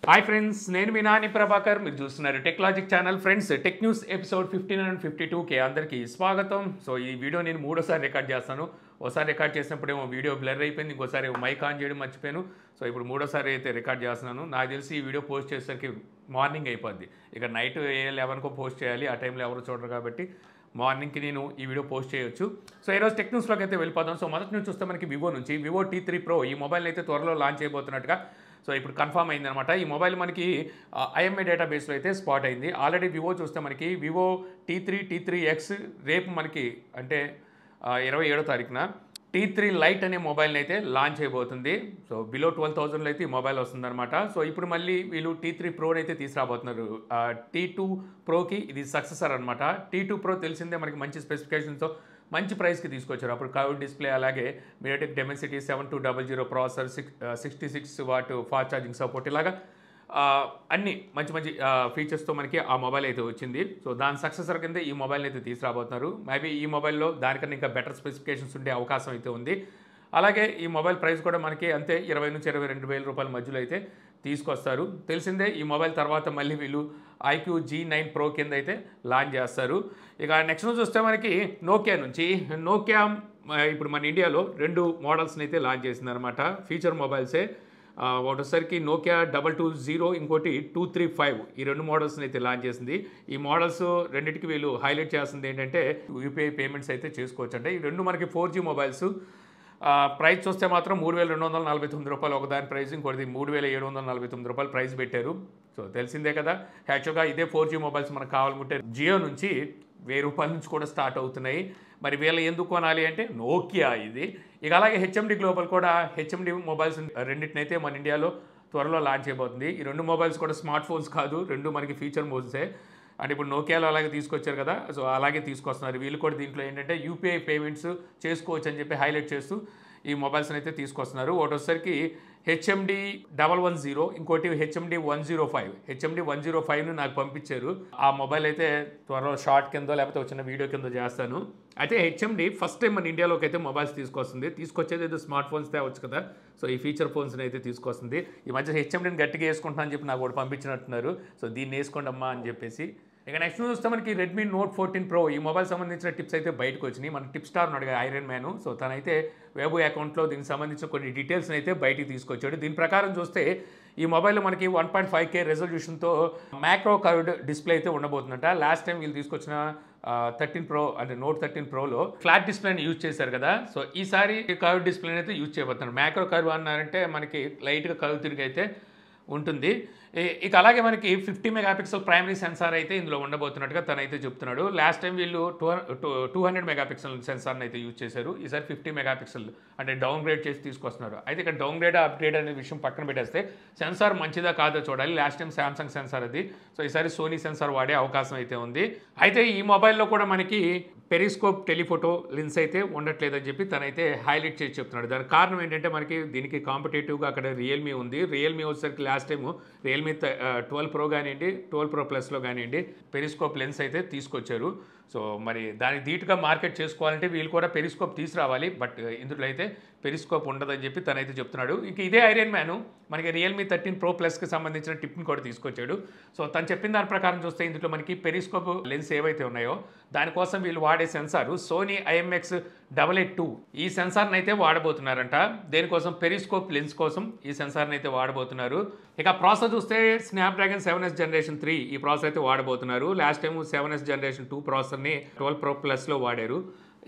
Hi friends, నేను మీ నాని ప్రభాకర్. మీరు చూస్తున్నారు TechLogic channel. Friends, tech news episode 59 and 52కి అందరికీ స్వాగతం. సో ఈ వీడియో నేను మూడోసారి రికార్డ్ చేస్తాను. ఒకసారి రికార్డ్ చేసినప్పుడేమో వీడియో బ్లర్ అయిపోయింది, ఇంకోసారి మైక్ ఆన్ చేయడం మర్చిపోయాను. సో ఇప్పుడు మూడోసారి అయితే రికార్డ్ చేస్తున్నాను. నాకు తెలిసి ఈ వీడియో పోస్ట్ చేసేసరికి మార్నింగ్ అయిపోద్ది. ఇక నైట్ 11కో పోస్ట్ చేయాలి, ఆ టైంలో ఎవరు చూడరు కాబట్టి మార్నింగ్కి నేను ఈ వీడియో పోస్ట్ చేయొచ్చు. సో ఈరోజు టెక్ న్యూస్లోకి అయితే వెళ్ళిపోదాం. సో మొదటి నుంచి చూస్తే మనకి వివో T3 Pro ఈ మొబైల్ అయితే త్వరలో లాంచ్ అయిపోతున్నట్టుగా సో ఇప్పుడు కన్ఫర్మ్ అయిందనమాట. ఈ మొబైల్ మనకి ఐఎంఐ డేటాబేస్లో అయితే స్పాట్ అయింది. ఆల్రెడీ వివో చూస్తే మనకి వివో T3X రేపు మనకి అంటే 27వ తారీఖున T3 Lite అనే మొబైల్ని అయితే లాంచ్ అయిపోతుంది. సో బిలో 12,000లో అయితే ఈ మొబైల్ వస్తుందన్నమాట. సో ఇప్పుడు మళ్ళీ వీళ్ళు T3 Proని అయితే తీసుకురాబోతున్నారు. T2 Proకి ఇది సక్సెసర్ అనమాట. T2 Pro తెలిసిందే మనకి మంచి స్పెసిఫికేషన్తో మంచి ప్రైస్కి తీసుకొచ్చారు. అప్పుడు కర్వ్డ్ డిస్ప్లే, అలాగే MediaTek Dimensity 7200 processor, 66 watt fast charging support, ఇలాగా అన్ని మంచి ఫీచర్స్తో మనకి ఆ మొబైల్ అయితే వచ్చింది. సో దాని సక్సెసర్ కింద ఈ మొబైల్ని అయితే తీసుకురాబోతున్నారు. మేబీ ఈ మొబైల్లో దానికన్నా ఇంకా బెటర్ స్పెసిఫికేషన్స్ ఉండే అవకాశం అయితే ఉంది. అలాగే ఈ మొబైల్ ప్రైస్ కూడా మనకి అంతే 20 నుంచి 22 వేల రూపాయల మధ్యలో అయితే తీసుకొస్తారు. తెలిసిందే ఈ మొబైల్ తర్వాత మళ్ళీ వీళ్ళు IQ G9 Pro కింద అయితే లాంచ్ చేస్తారు. ఇక నెక్స్ట్ చూస్తే మనకి నోకియా ఇప్పుడు మన ఇండియాలో 2 మోడల్స్ని అయితే లాంచ్ చేసిందనమాట. ఫీచర్ మొబైల్సే. ఒకటిసరికి నోకియా 220, ఇంకోటి 235, ఈ 2 మోడల్స్ని అయితే లాంచ్ చేసింది. ఈ మోడల్స్ రెండింటికి వీళ్ళు హైలైట్ చేస్తుంది ఏంటంటే యూపీఐ పేమెంట్స్ అయితే చేసుకోవచ్చు. అంటే ఈ 2 మనకి 4G మొబైల్స్. ప్రైస్ చూస్తే మాత్రం 3,249 రూపాయలు ఒకదాని ప్రైస్, ఇంకోటి 3,749 రూపాయలు ప్రైస్ పెట్టారు. సో తెలిసిందే కదా, యాక్చువల్గా ఇదే 4G మొబైల్స్ మనకు కావాలనుకుంటే జియో నుంచి 1000 రూపాయల నుంచి కూడా స్టార్ట్ అవుతున్నాయి. మరి వీళ్ళు ఎందుకు కొనాలి అంటే నోకియా ఇది. ఇక అలాగే హెచ్ఎండి గ్లోబల్ కూడా హెచ్ఎండి మొబైల్స్ రెండింటినైతే మన ఇండియాలో త్వరలో లాంచ్ అయిపోతుంది. ఈ 2 మొబైల్స్ కూడా స్మార్ట్ ఫోన్స్ కాదు, 2 మనకి ఫీచర్ మోడ్సే. అంటే ఇప్పుడు నోకియాలో అలాగే తీసుకొచ్చారు కదా, సో అలాగే తీసుకొస్తున్నారు వీళ్ళు కూడా. దీంట్లో ఏంటంటే యూపీఐ పేమెంట్స్ చేసుకోవచ్చు అని చెప్పి హైలైట్ చేస్తూ ఈ మొబైల్స్ని అయితే తీసుకొస్తున్నారు. ఒకటి వచ్చేసరికి HMD 110, ఇంకోటి HMD 105. HMD 105ను నాకు పంపించారు. ఆ మొబైల్ అయితే త్వరలో షార్ట్ కిందో లేకపోతే వచ్చిన వీడియో కింద చేస్తాను. అయితే HMD ఫస్ట్ టైం మన ఇండియాలోకి అయితే మొబైల్స్ తీసుకొచ్చేది ఏదో స్మార్ట్ ఫోన్స్ తేవచ్చు కదా. సో ఈ ఫీచర్ ఫోన్స్ని అయితే తీసుకొస్తుంది. ఈ మధ్య HMDని గట్టిగా వేసుకుంటున్నా అని చెప్పి నాకు కూడా పంపించినట్టున్నారు. సో దీన్ని వేసుకోండి అమ్మా అని చెప్పేసి. ఇక నెక్స్ట్ చూస్తే మనకి Redmi Note 14 Pro ఈ మొబైల్ సంబంధించిన టిప్స్ అయితే బయటకు వచ్చినాయి. మన టిప్ స్టార్ ఉన్నాడు ఐరన్ మ్యాన్. సో తనైతే వెబ్ అకౌంట్లో దీనికి సంబంధించిన కొన్ని డీటెయిల్స్ని అయితే బయటికి తీసుకొచ్చాడు. దీని ప్రకారం చూస్తే ఈ మొబైల్లో మనకి 1.5K రెజల్యూషన్తో మ్యాక్రో కర్వ్డ్ డిస్ప్లే అయితే ఉండబోతుందంట. లాస్ట్ టైం వీళ్ళు తీసుకొచ్చిన 13 Pro అంటే Note 13 Proలో ఫ్లాట్ డిస్ప్లేని యూజ్ చేశారు కదా. సో ఈసారి కర్వ్ డిస్ప్లేని అయితే యూజ్ చేయబోతున్నారు. మ్యాక్రో కర్వ్ అన్నారంటే మనకి లైట్గా కర్వ్ తిరిగి అయితే ఉంటుంది. ఇక అలాగే మనకి 50 మెగాపిక్సెల్ ప్రైమరీ సెన్సార్ అయితే ఇందులో ఉండబోతున్నట్టుగా తనైతే చెప్తున్నాడు. లాస్ట్ టైం వీళ్ళు 200 మెగాపిక్సెల్ సెన్సార్ని అయితే యూజ్ చేశారు. ఈసారి 50 మెగాపిక్సెల్ అంటే డౌన్ గ్రేడ్ చేసి తీసుకొస్తున్నారు. అయితే ఇక్కడ డౌన్ గ్రేడ్ అప్గ్రేడ్ అనే విషయం పక్కన పెట్టేస్తే సెన్సార్ మంచిదా కాదో చూడాలి. లాస్ట్ టైం శాంసంగ్ సెన్సార్ అది. సో ఈసారి సోనీ సెన్సార్ వాడే అవకాశం అయితే ఉంది. అయితే ఈ మొబైల్లో కూడా మనకి పెరిస్కోప్ టెలిఫోటో లెన్స్ అయితే ఉండట్లేదని చెప్పి తనైతే హైలైట్ చేసి చెప్తున్నాడు. దానికి కారణం ఏంటంటే మనకి దీనికి కాంపిటేటివ్గా అక్కడ రియల్మీ ఉంది. రియల్మీ వచ్చేసరికి లాస్ట్ టైము రియల్మీ 12 Pro కానివ్వండి, 12 Pro Plusలో కానివ్వండి పెరిస్కోప్ లెన్స్ అయితే తీసుకొచ్చారు. సో మరి దానికి ధీటుగా మార్కెట్ చేసుకోవాలంటే వీళ్ళు కూడా పెరిస్కోప్ తీసుకురావాలి. బట్ ఇందులో అయితే పెరిస్కోప్ ఉండదని చెప్పి తనైతే చెప్తున్నాడు. ఇంక ఇదే ఐరన్ మ్యాన్ మనకి రియల్మీ 13 Pro Plusకి సంబంధించిన టిప్ని కూడా తీసుకొచ్చాడు. సో తను చెప్పిన దాని ప్రకారం చూస్తే ఇందులో మనకి పెరిస్కోప్ లెన్స్ ఏవైతే ఉన్నాయో దానికోసం వీళ్ళు వాడే సెన్సారు సోనీ IMX882 ఈ సెన్సార్ని అయితే వాడబోతున్నారంట. దేనికోసం? పెరిస్కోప్ లెన్స్ కోసం ఈ సెన్సార్ని అయితే వాడబోతున్నారు. ఇక ప్రాసెసర్ చూస్తే స్నాప్డ్రాగన్ 7S Generation 3 ఈ ప్రాసెసర్ అయితే వాడబోతున్నారు. లాస్ట్ టైం 7S Generation 2 ప్రాసెసర్ని 12 Pro Plusలో వాడారు.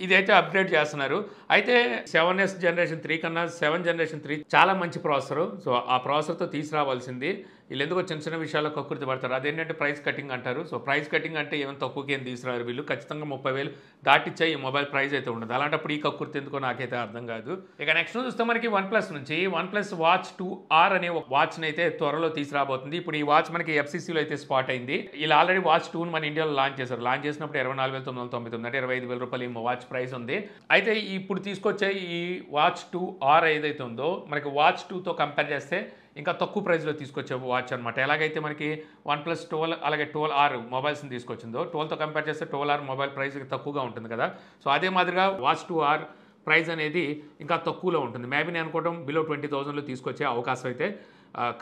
ఇదైతే అప్గ్రేడ్ చేస్తున్నారు. అయితే 7S Generation 3 కన్నా 7 Generation 3 చాలా మంచి ప్రాసెసర్. సో ఆ ప్రాసెసర్తో తీసుకురావాల్సింది. వీళ్ళు ఎందుకో చిన్న విషయాల్లో కక్కుర్తి పడతారు. అదేంటంటే ప్రైస్ కటింగ్ అంటారు. సో ప్రైస్ కటింగ్ అంటే ఏమైనా తక్కువకి ఏం తీసుకురారు వీళ్ళు. ఖచ్చితంగా 30,000 దాటిచ్చే ఈ మొబైల్ ప్రైస్ అయితే ఉండదు. అలాంటప్పుడు ఈ కక్కుర్తి ఎందుకో నాకైతే అర్థం కాదు. ఇక నెక్స్ట్ చూస్తే మనకి OnePlus నుంచి OnePlus Watch 2R అనే వాచ్ని అయితే త్వరలో తీసుకురాబోతుంది. ఇప్పుడు ఈ వాచ్ మనకి FCCలో అయితే స్పాట్ అయింది. వీళ్ళు ఆల్రెడీ Watch 2ని మన ఇండియాలో లాంచ్ చేశారు. లాంచ్ చేసినప్పుడు 24,999 అంటే 25,000 రూపాయలు ఈ వాచ్ ప్రైస్ ఉంది. అయితే ఇప్పుడు తీసుకొచ్చే ఈ Watch 2R ఏదైతే ఉందో మనకి Watch 2తో కంపేర్ చేస్తే ఇంకా తక్కువ ప్రైస్లో తీసుకొచ్చే వాచ్ అనమాట. ఎలాగైతే మనకి OnePlus 12 అలాగే 12R మొబైల్స్ని తీసుకొచ్చిందో 12తో కంపేర్ చేస్తే 12R మొబైల్ ప్రైస్ తక్కువగా ఉంటుంది కదా. సో అదే మాదిరిగా Watch 2R ప్రైస్ అనేది ఇంకా తక్కువలో ఉంటుంది. మేబీ నేను అనుకోవడం బిలో 20,000లో తీసుకొచ్చే అవకాశం అయితే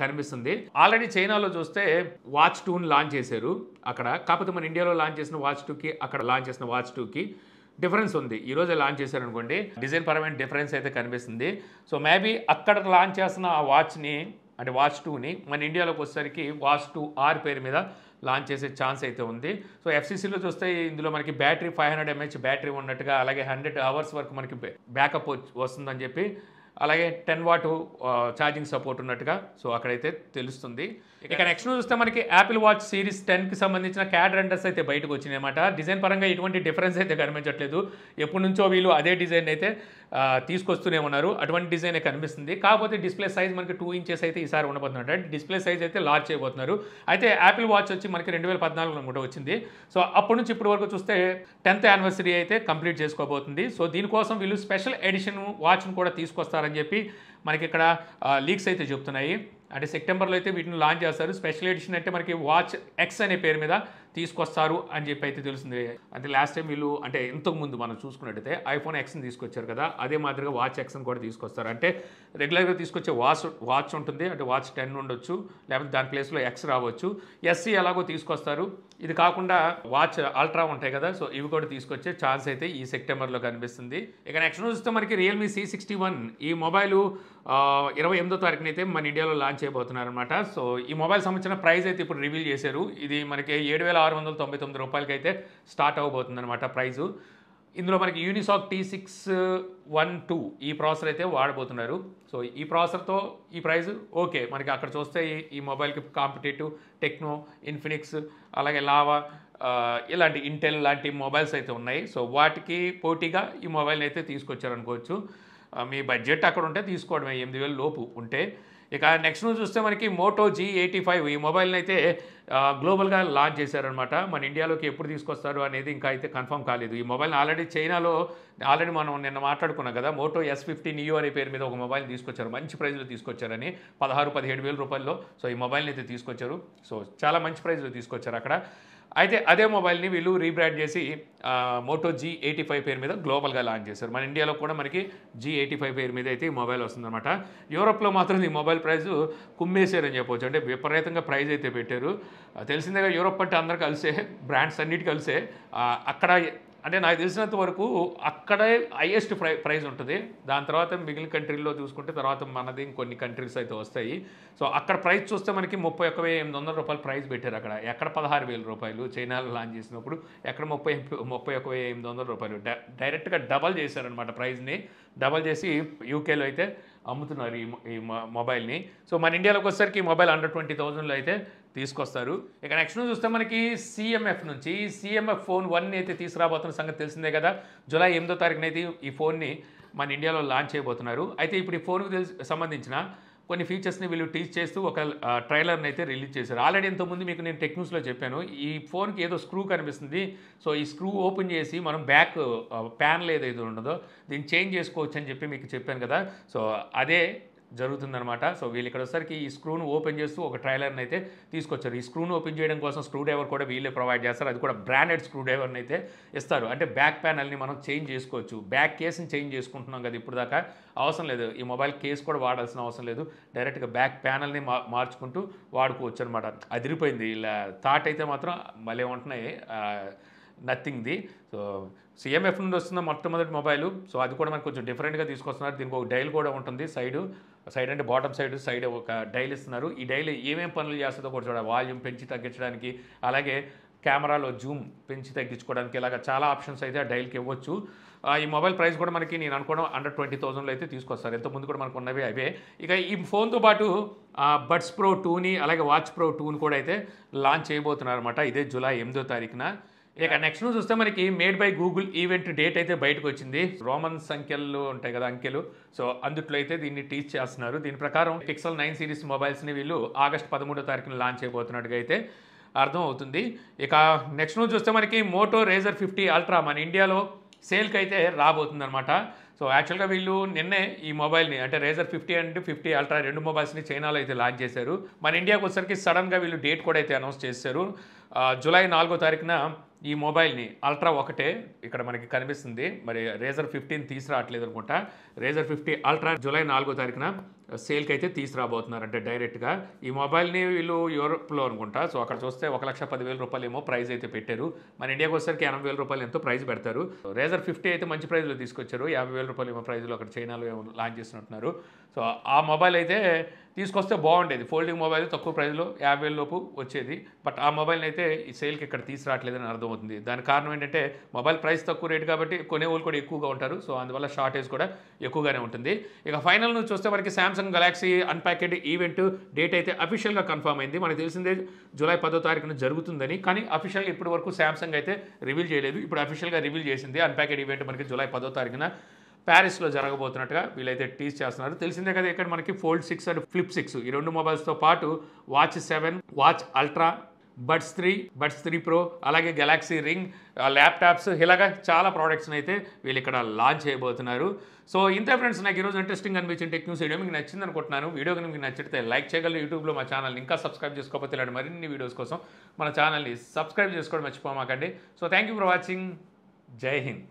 కనిపిస్తుంది. ఆల్రెడీ చైనాలో చూస్తే వాచ్ 2ని లాంచ్ చేశారు అక్కడ. కాకపోతే మన ఇండియాలో లాంచ్ చేసిన వాచ్ 2కి అక్కడ లాంచ్ చేసిన వాచ్ 2కి డిఫరెన్స్ ఉంది. ఈరోజే లాంచ్ చేశారనుకోండి, డిజైన్ పరమైన డిఫరెన్స్ అయితే కనిపిస్తుంది. సో మేబీ అక్కడ లాంచ్ చేసిన ఆ వాచ్ని అంటే వాచ్ 2ని మన ఇండియాలోకి వచ్చేసరికి వాచ్ 2R పేరు మీద లాంచ్ చేసే ఛాన్స్ అయితే ఉంది. సో ఎఫ్సీసీలో చూస్తే ఇందులో మనకి బ్యాటరీ 500 mAh బ్యాటరీ ఉన్నట్టుగా, అలాగే 100 hours వరకు మనకి బ్యాకప్ వస్తుందని చెప్పి, అలాగే 10 watt ఛార్జింగ్ సపోర్ట్ ఉన్నట్టుగా సో అక్కడైతే తెలుస్తుంది. ఇక నెక్స్ట్ చూస్తే మనకి యాపిల్ వాచ్ సిరీస్ 10కి సంబంధించిన క్యాడ్ రెండర్స్ అయితే బయటకు వచ్చినాయి అన్నమాట. డిజైన్ పరంగా ఎటువంటి డిఫరెన్స్ అయితే కనిపించట్లేదు. ఎప్పటి నుంచో వీళ్ళు అదే డిజైన్ అయితే తీసుకొస్తూనే ఉన్నారు. అటువంటి డిజైన్ కనిపిస్తుంది. కాకపోతే డిస్ప్లే సైజ్ మనకి 2 inches అయితే ఈసారి ఉండబోతున్నట్టు, అంటే డిస్ప్లే సైజ్ అయితే లార్జ్ చేయబోతున్నారు. అయితే యాపిల్ వాచ్ వచ్చి మనకి 2014 కూడా వచ్చింది. సో అప్పటి నుంచి ఇప్పటి వరకు చూస్తే 10th anniversary అయితే కంప్లీట్ చేసుకోబోతుంది. సో దీనికోసం వీళ్ళు స్పెషల్ ఎడిషన్ వాచ్ను కూడా తీసుకొస్తారని చెప్పి మనకి ఇక్కడ లీక్స్ అయితే చెప్తున్నాయి. అంటే సెప్టెంబర్లో అయితే వీటిని లాంచ్ చేస్తారు. స్పెషల్ ఎడిషన్ అంటే మనకి వాచ్ X అనే పేరు మీద తీసుకొస్తారు అని చెప్పి అయితే తెలుస్తుంది. అంటే లాస్ట్ టైం వీళ్ళు అంటే ఇంతకుముందు మనం చూసుకున్నట్టయితే ఐఫోన్ Xని తీసుకొచ్చారు కదా, అదే మాదిరిగా వాచ్ Xని కూడా తీసుకొస్తారు. అంటే రెగ్యులర్గా తీసుకొచ్చే వాచ్ ఉంటుంది, అంటే వాచ్ 10 ఉండొచ్చు, లేకపోతే దాని ప్లేస్లో X రావచ్చు. SE ఎలాగో తీసుకొస్తారు. ఇది కాకుండా వాచ్ అల్ట్రా ఉంటాయి కదా, సో ఇవి కూడా తీసుకొచ్చే ఛాన్స్ అయితే ఈ సెప్టెంబర్లో కనిపిస్తుంది. ఇక నెక్స్ట్ చూస్తే మనకి రియల్మీ C61 ఈ మొబైల్ 28వ తారీఖున అయితే మన ఇండియాలో లాంచ్ చేయబోతున్నారు అనమాట. సో ఈ మొబైల్ సంబంధించిన ప్రైస్ అయితే ఇప్పుడు రివీల్ చేశారు. ఇది మనకి 7,699 రూపాయలకి అయితే స్టార్ట్ అవ్వబోతుంది అనమాట ప్రైజు. ఇందులో మనకి యూనిసాక్ T612 ఈ ప్రాసెసర్ అయితే వాడబోతున్నారు. సో ఈ ప్రాసెసర్తో ఈ ప్రైస్ ఓకే. మనకి అక్కడ చూస్తే ఈ మొబైల్కి కాంపిటేటివ్ టెక్నో, ఇన్ఫినిక్స్, అలాగే లావా ఇలాంటి ఇంటెల్ లాంటి మొబైల్స్ అయితే ఉన్నాయి. సో వాటికి పోటీగా ఈ మొబైల్ని అయితే తీసుకొచ్చారనుకోవచ్చు. మీ బడ్జెట్ అక్కడ ఉంటే తీసుకోవడమే, 8,000 లోపు ఉంటే. ఇక నెక్స్ట్ చూస్తే మనకి మోటో G85 ఈ మొబైల్ని అయితే గ్లోబల్గా లాంచ్ చేశారనమాట. మన ఇండియాలోకి ఎప్పుడు తీసుకొస్తారు అనేది ఇంకా అయితే కన్ఫర్మ్ కాలేదు. ఈ మొబైల్ని ఆల్రెడీ చైనాలో మనం నిన్న మాట్లాడుకున్నాం కదా, మోటో S50 నియో అనే పేరు మీద ఒక మొబైల్ తీసుకొచ్చారు. మంచి ప్రైస్లో తీసుకొచ్చారని 16-17 వేల రూపాయల్లో. సో ఈ మొబైల్ని అయితే తీసుకొచ్చారు. సో చాలా మంచి ప్రైస్లో తీసుకొచ్చారు అక్కడ. అయితే అదే మొబైల్ని వీళ్ళు రీబ్రాండ్ చేసి మోటో G85 పేరు మీద గ్లోబల్గా లాంచ్ చేశారు. మన ఇండియాలో కూడా మనకి G85 పేరు మీద అయితే ఈ మొబైల్ వస్తుందన్నమాట. యూరోప్లో మాత్రం ఈ మొబైల్ ప్రైస్ కుమ్మేశారని చెప్పవచ్చు. అంటే విపరీతంగా ప్రైస్ అయితే పెట్టారు. తెలిసిందేగా, యూరోప్ అంటే అందరు కలిసే, బ్రాండ్స్ అన్నిటి కలిసే. అక్కడ అంటే నాకు తెలిసినంత వరకు అక్కడే హైయెస్ట్ ప్రైస్ ఉంటుంది. దాని తర్వాత మిగిలిన కంట్రీల్లో చూసుకుంటే తర్వాత మనది ఇంకొన్ని కంట్రీస్ అయితే వస్తాయి. సో అక్కడ ప్రైస్ చూస్తే మనకి 31,800 రూపాయలు ప్రైస్ పెట్టారు అక్కడ. ఎక్కడ 16,000 రూపాయలు చైనాలో లాంచ్ చేసినప్పుడు, ఎక్కడ 31,800 రూపాయలు. డైరెక్ట్గా డబల్ చేశారనమాట ప్రైస్ని. డబల్ చేసి యూకేలో అయితే అమ్ముతున్నారు ఈ మొబైల్ని. సో మన ఇండియాలోకి వచ్చేసరికి ఈ మొబైల్ అండర్ 20,000లో అయితే తీసుకొస్తారు. ఇక నెక్స్ట్ చూస్తే మనకి CMF ఫోన్ 1 అయితే తీసుకురాబోతున్న సంగతి తెలిసిందే కదా. జూలై 8వ తారీఖున అయితే ఈ ఫోన్ని మన ఇండియాలో లాంచ్ చేయబోతున్నారు. అయితే ఇప్పుడు ఈ ఫోన్కి సంబంధించిన కొన్ని ఫీచర్స్ని వీళ్ళు టీచ్ చేస్తూ ఒక ట్రైలర్ని అయితే రిలీజ్ చేశారు. ఆల్రెడీ ఇంతకుముందు మీకు నేను టెక్ న్యూస్లో చెప్పాను, ఈ ఫోన్కి ఏదో స్క్రూ కనిపిస్తుంది. సో ఈ స్క్రూ ఓపెన్ చేసి మనం బ్యాక్ ప్యానల్ ఏదైతే ఉండదో దీన్ని చేంజ్ చేసుకోవచ్చు అని చెప్పి మీకు చెప్పాను కదా. సో అదే జరుగుతుందనమాట. సో వీళ్ళు ఇక్కడ వచ్చేసరికి ఈ స్క్రూను ఓపెన్ చేస్తూ ఒక ట్రైలర్ని అయితే తీసుకొచ్చారు. ఈ స్క్రూను ఓపెన్ చేయడం కోసం స్క్రూ డ్రైవర్ కూడా వీళ్ళే ప్రొవైడ్ చేస్తారు. అది కూడా బ్రాండెడ్ స్క్రూ డ్రైవర్ని అయితే ఇస్తారు. అంటే బ్యాక్ ప్యానల్ని మనం చేంజ్ చేసుకోవచ్చు. బ్యాక్ కేస్ని చేంజ్ చేసుకుంటున్నాం కదా ఇప్పుడు దాకా, అవసరం లేదు. ఈ మొబైల్ కేస్ కూడా వాడాల్సిన అవసరం లేదు. డైరెక్ట్గా బ్యాక్ ప్యానల్ని మార్చుకుంటూ వాడుకోవచ్చు అనమాట. అదిరిపోయింది. ఇలా థాట్ అయితే మాత్రం భలే ఉంటున్నాయి. నథింగ్ది. సో CMF నుండి వస్తున్న మొట్టమొదటి మొబైల్. సో అది కూడా మనకు కొంచెం డిఫరెంట్గా తీసుకొస్తున్నారు. దీనికి ఒక డైల్ కూడా ఉంటుంది. సైడ్ అంటే బాటమ్ సైడ్ ఒక డైల్ ఇస్తున్నారు. ఈ డైల్ ఏమేం పనులు చేస్తుందో కూడా చూడాలి. వాల్యూమ్ పెంచి తగ్గించడానికి, అలాగే కెమెరాలో జూమ్ పెంచి తగ్గించుకోవడానికి, ఇలాగ చాలా ఆప్షన్స్ అయితే ఆ డైల్కి ఇవ్వచ్చు. ఈ మొబైల్ ప్రైస్ కూడా మనకి నేను అనుకోవడం అండర్ 20,000లో అయితే తీసుకొస్తారు. ఎంతోముందు కూడా మనకు ఉన్నవి అవే. ఇక ఈ ఫోన్తో పాటు బడ్స్ ప్రో 2ని అలాగే వాచ్ ప్రో 2ని కూడా అయితే లాంచ్ చేయబోతున్నారు అనమాట. ఇదే జూలై 8వ తారీఖున. ఇక నెక్స్ట్ చూస్తే మనకి made by Google event date అయితే బయటకు వచ్చింది. రోమన్ సంఖ్యలు ఉంటాయి కదా, అంకెలు. సో అందుట్లో అయితే దీన్ని టీచ్ చేస్తున్నారు. దీని ప్రకారం పిక్సెల్ 9 సిరీస్ మొబైల్స్ని వీళ్ళు ఆగస్ట్ 13వ తారీఖున లాంచ్ చేయబోతున్నట్టుగా అయితే అర్థం అవుతుంది. ఇక నెక్స్ట్ చూస్తే మనకి మోటో రేజర్ 50 అల్ట్రా మన ఇండియాలో సేల్కి అయితే రాబోతుంది అనమాట. సో యాక్చువల్గా వీళ్ళు నిన్నే ఈ మొబైల్ని అంటే రేజర్ 50 అండ్ 50 అల్ట్రా 2 మొబైల్స్ని చైనాలో అయితే లాంచ్ చేశారు. మన ఇండియాకి వచ్చేసరికి సడన్గా వీళ్ళు డేట్ కూడా అయితే అనౌన్స్ చేశారు. జూలై 4వ తారీఖున ఈ మొబైల్ని అల్ట్రా ఒకటే ఇక్కడ మనకి కనిపిస్తుంది. మరి రేజర్ 15 తీసుకురావట్లేదు అనుకుంటా. రేజర్ 50 అల్ట్రా జూలై 4వ తారీఖున సేల్కి అయితే తీసుకురాబోతున్నారు. అంటే డైరెక్ట్గా ఈ మొబైల్ని వీళ్ళు యూరోప్లో అనుకుంటా. సో అక్కడ చూస్తే 1,10,000 రూపాయలు ఏమో ప్రైస్ అయితే పెట్టారు. మన ఇండియాకి వచ్చేసరికి 80,000 రూపాయలు ఎంతో ప్రైస్ పెడతారు. రేజర్ 50 అయితే మంచి ప్రైస్లో తీసుకొచ్చారు. 50,000 రూపాయలు ఏమో ప్రైస్లో అక్కడ చైనాలో ఏమో లాంచ్ చేస్తున్నట్టున్నారు. సో ఆ మొబైల్ అయితే తీసుకొస్తే బాగుండేది. ఫోల్డింగ్ మొబైల్ తక్కువ ప్రైస్లో 50,000 లోపు వచ్చేది. బట్ ఆ మొబైల్ని అయితే ఈ సేల్కి ఇక్కడ తీసుకురావట్లేదని అర్థమవుతుంది. దానికి కారణం ఏంటంటే మొబైల్ ప్రైస్ తక్కువ రేటు కాబట్టి కొనేవాళ్ళు కూడా ఎక్కువగా ఉంటారు. సో అందువల్ల షార్టేజ్ కూడా ఎక్కువగానే ఉంటుంది. ఇక ఫైనల్ నుంచి చూస్తే మనకి సామ్సంగ్ గెలాక్సీ అన్ప్యాకెడ్ ఈవెంట్ డేట్ అయితే అఫీషియల్గా కన్ఫర్మ్ అయింది. మనకు తెలిసిందే జూలై 10వ తారీఖున జరుగుతుందని. కానీ అఫీషియల్గా ఇప్పటి వరకు సామ్సంగ్ అయితే రివీల్ చేయలేదు. ఇప్పుడు అఫీషియల్గా రివీల్ చేసింది. అన్ప్యాకెడ్ ఈవెంట్ మనకి జూలై 10వ తారీఖున ప్యారిస్లో జరగబోతున్నట్టుగా వీళ్ళైతే టీజ్ చేస్తున్నారు. తెలిసిందే కదా ఇక్కడ మనకి ఫోల్డ్ 6 అండ్ ఫ్లిప్ 6 ఈ 2 మొబైల్స్తో పాటు watch 7, watch ultra, buds 3, buds 3 pro, అలాగే గెలాక్సీ రింగ్, ల్యాప్టాప్స్ ఇలాగా చాలా ప్రోడక్ట్స్ని అయితే వీళ్ళు ఇక్కడ లాంచ్ చేయబోతున్నారు. సో ఇంతే ఫ్రెండ్స్, నాకు ఈరోజు ఇంట్రెస్టింగ్ అనిపించిన టెక్ న్యూస్ వీడియో మీకు నచ్చింది అనుకుంటున్నాను. వీడియో కనుక మీకు నచ్చితే లైక్ చేయగలరు. యూట్యూబ్లో మా ఛానల్ని ఇంకా సబ్స్క్రైబ్ చేసుకోకపోతే ఇలాంటి మరిన్ని వీడియోస్ కోసం మన ఛానల్ని సబ్స్క్రైబ్ చేసుకోవడం మర్చిపోమాకండి. So thank you for watching. Jai Hind.